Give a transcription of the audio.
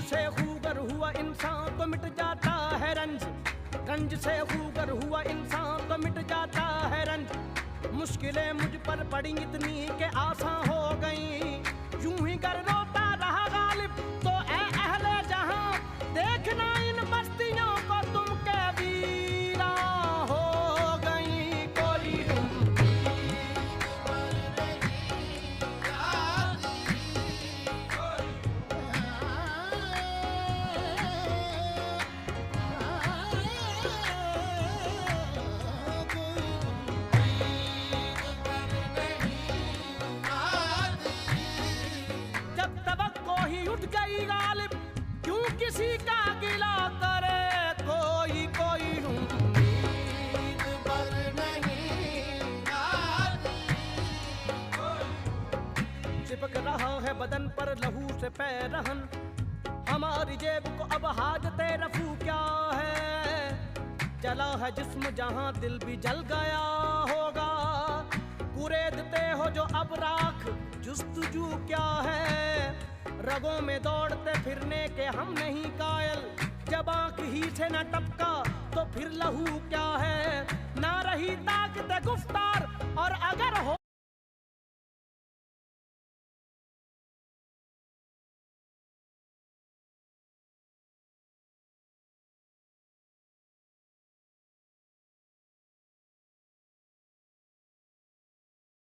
से खूगर हुआ इंसान तो मिट जाता है रंज, रंज से खूगर हुआ इंसान तो मिट जाता है रंज। मुश्किलें मुझ पर पड़ी इतनी के आसान हो गई, यूं ही कर रोता रहा गालिब तो ऐ अहले जहां, देखना इन बस्तियों को तुम के वीरा हो गई। कोई जब तवक्को ही उठ गई गालिब, क्यों किसी का गिला करे कोई, कोई उम्मीद पर नहीं आती। चिपक रहा है बदन पर लहू से पैरहन, हमारी जेब को अब हाजते रफू क्या है। जला है जिस्म जहां दिल भी जल गया होगा, कुरेदते हो जो अब राख जुस्तजू क्या है। रगों में दौड़ते फिरने के हम नहीं कायल, जब आंख ही से न टपका तो फिर लहू क्या है। ना रही ताकत गुफ्तार और अगर हो